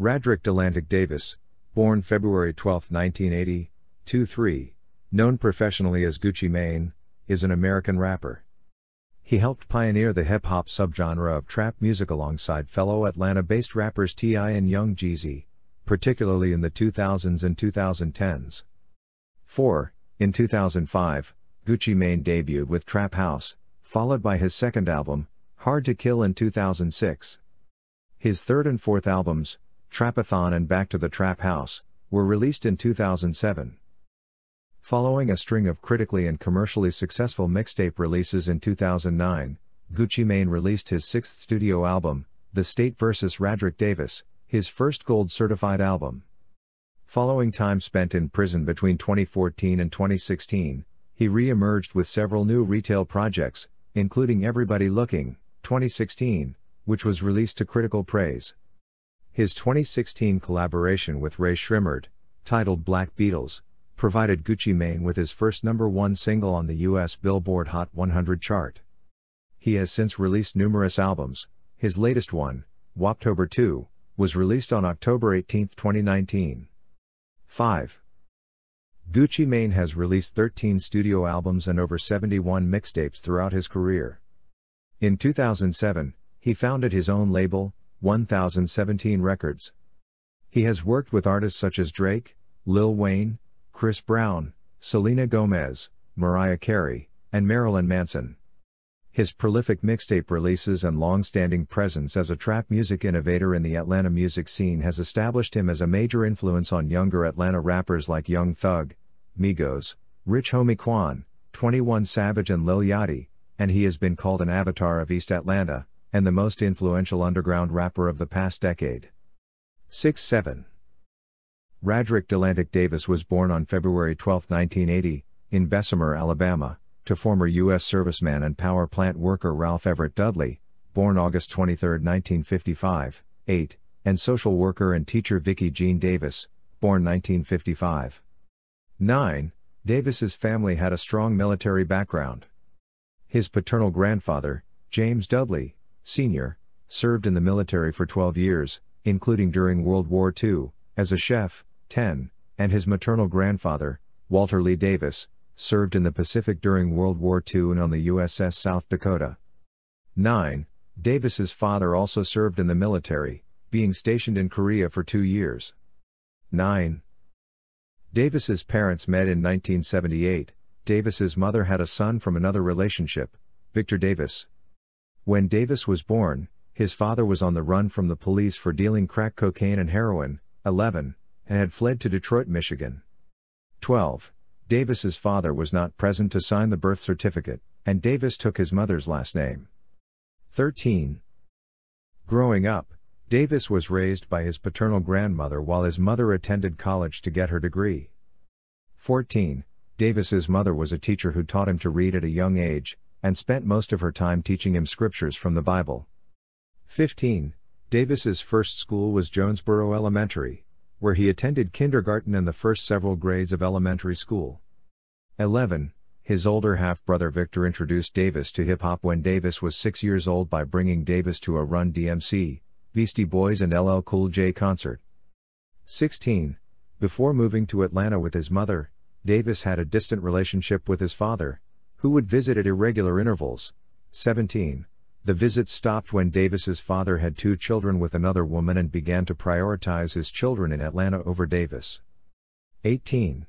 Radric Delantic Davis, born February 12, 1980, 2-3, known professionally as Gucci Mane, is an American rapper. He helped pioneer the hip-hop subgenre of trap music alongside fellow Atlanta-based rappers T.I. and Young Jeezy, particularly in the 2000s and 2010s. 4. In 2005, Gucci Mane debuted with Trap House, followed by his second album, Hard to Kill in 2006. His third and fourth albums, Trap-A-Thon and Back to the Trap House, were released in 2007. Following a string of critically and commercially successful mixtape releases in 2009, Gucci Mane released his sixth studio album, The State vs. Radric Davis, his first gold-certified album. Following time spent in prison between 2014 and 2016, he re-emerged with several new retail projects, including Everybody Looking, 2016, which was released to critical praise. His 2016 collaboration with Rae Sremmurd, titled Black Beatles, provided Gucci Mane with his first #1 single on the US Billboard Hot 100 chart. He has since released numerous albums. His latest one, Woptober II, was released on October 18, 2019. 5. Gucci Mane has released 13 studio albums and over 71 mixtapes throughout his career. In 2007, he founded his own label, 1017 Records. He has worked with artists such as Drake, Lil Wayne, Chris Brown, Selena Gomez, Mariah Carey, and Marilyn Manson. His prolific mixtape releases and long-standing presence as a trap music innovator in the Atlanta music scene has established him as a major influence on younger Atlanta rappers like Young Thug, Migos, Rich Homie Quan, 21 Savage and Lil Yachty, and he has been called an avatar of East Atlanta, and the most influential underground rapper of the past decade. 6-7. Radric Delantic Davis was born on February 12, 1980, in Bessemer, Alabama, to former U.S. serviceman and power plant worker Ralph Everett Dudley, born August 23, 1955, 8, and social worker and teacher Vicky Jean Davis, born 1955. 9. Davis's family had a strong military background. His paternal grandfather, James Dudley, Sr., served in the military for 12 years, including during World War II, as a chef, 10, and his maternal grandfather, Walter Lee Davis, served in the Pacific during World War II and on the USS South Dakota. 9. Davis's father also served in the military, being stationed in Korea for 2 years. 9. Davis's parents met in 1978. Davis's mother had a son from another relationship, Victor Davis. When Davis was born, his father was on the run from the police for dealing crack cocaine and heroin, 11, and had fled to Detroit, Michigan. 12. Davis's father was not present to sign the birth certificate, and Davis took his mother's last name. 13. Growing up, Davis was raised by his paternal grandmother while his mother attended college to get her degree. 14. Davis's mother was a teacher who taught him to read at a young age, and spent most of her time teaching him scriptures from the Bible. 15. Davis's first school was Jonesboro Elementary, where he attended kindergarten and the first several grades of elementary school. 11. His older half-brother Victor introduced Davis to hip-hop when Davis was 6 years old by bringing Davis to a Run DMC, Beastie Boys and LL Cool J concert. 16. Before moving to Atlanta with his mother, Davis had a distant relationship with his father, who would visit at irregular intervals. 17. The visits stopped when Davis's father had 2 children with another woman and began to prioritize his children in Atlanta over Davis. 18.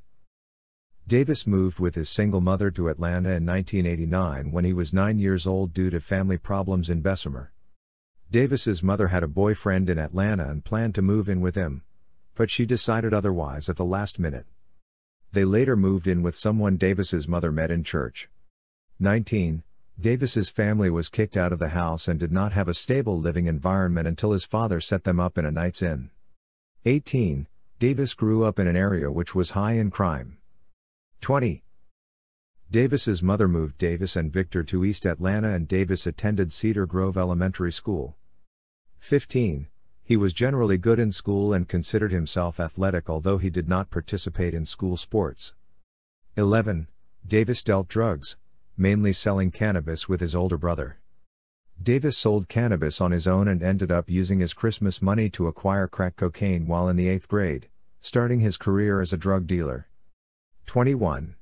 Davis moved with his single mother to Atlanta in 1989 when he was 9 years old due to family problems in Bessemer. Davis's mother had a boyfriend in Atlanta and planned to move in with him, but she decided otherwise at the last minute. They later moved in with someone Davis's mother met in church. 19. Davis's family was kicked out of the house and did not have a stable living environment until his father set them up in a Knights Inn. 18. Davis grew up in an area which was high in crime. 20. Davis's mother moved Davis and Victor to East Atlanta and Davis attended Cedar Grove Elementary School. 15. He was generally good in school and considered himself athletic although he did not participate in school sports. 11. Davis dealt drugs, mainly selling cannabis with his older brother. Davis sold cannabis on his own and ended up using his Christmas money to acquire crack cocaine while in the 8th grade, starting his career as a drug dealer. 21.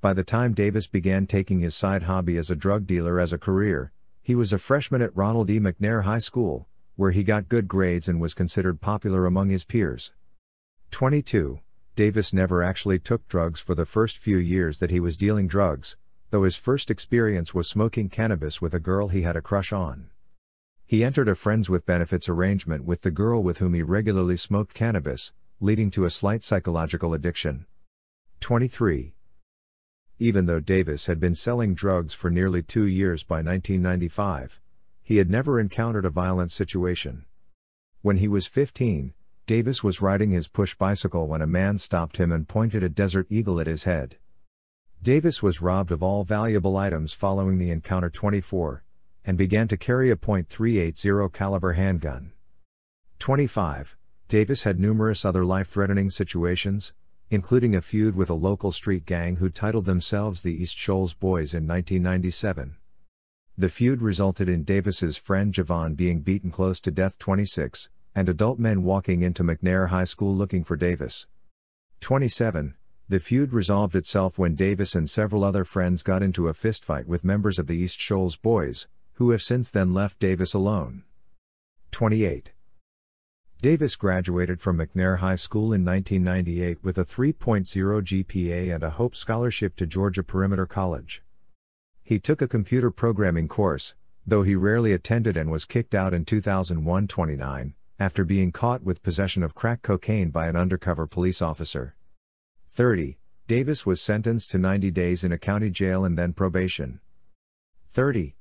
By the time Davis began taking his side hobby as a drug dealer as a career, he was a freshman at Ronald E. McNair High School, where he got good grades and was considered popular among his peers. 22. Davis never actually took drugs for the first few years that he was dealing drugs, though his first experience was smoking cannabis with a girl he had a crush on. He entered a friends with benefits arrangement with the girl with whom he regularly smoked cannabis, leading to a slight psychological addiction. 23. Even though Davis had been selling drugs for nearly 2 years by 1995, he had never encountered a violent situation. When he was 15, Davis was riding his push bicycle when a man stopped him and pointed a Desert Eagle at his head. Davis was robbed of all valuable items following the encounter. 24, and began to carry a .380 caliber handgun. 25. Davis had numerous other life-threatening situations, including a feud with a local street gang who titled themselves the East Shoals Boys in 1997. The feud resulted in Davis's friend Javon being beaten close to death. 26, and adult men walking into McNair High School looking for Davis. 27. The feud resolved itself when Davis and several other friends got into a fistfight with members of the East Shoals Boys, who have since then left Davis alone. 28. Davis graduated from McNair High School in 1998 with a 3.0 GPA and a Hope Scholarship to Georgia Perimeter College. He took a computer programming course, though he rarely attended, and was kicked out in 2001. 29, after being caught with possession of crack cocaine by an undercover police officer. 30. Davis was sentenced to 90 days in a county jail and then probation. 30.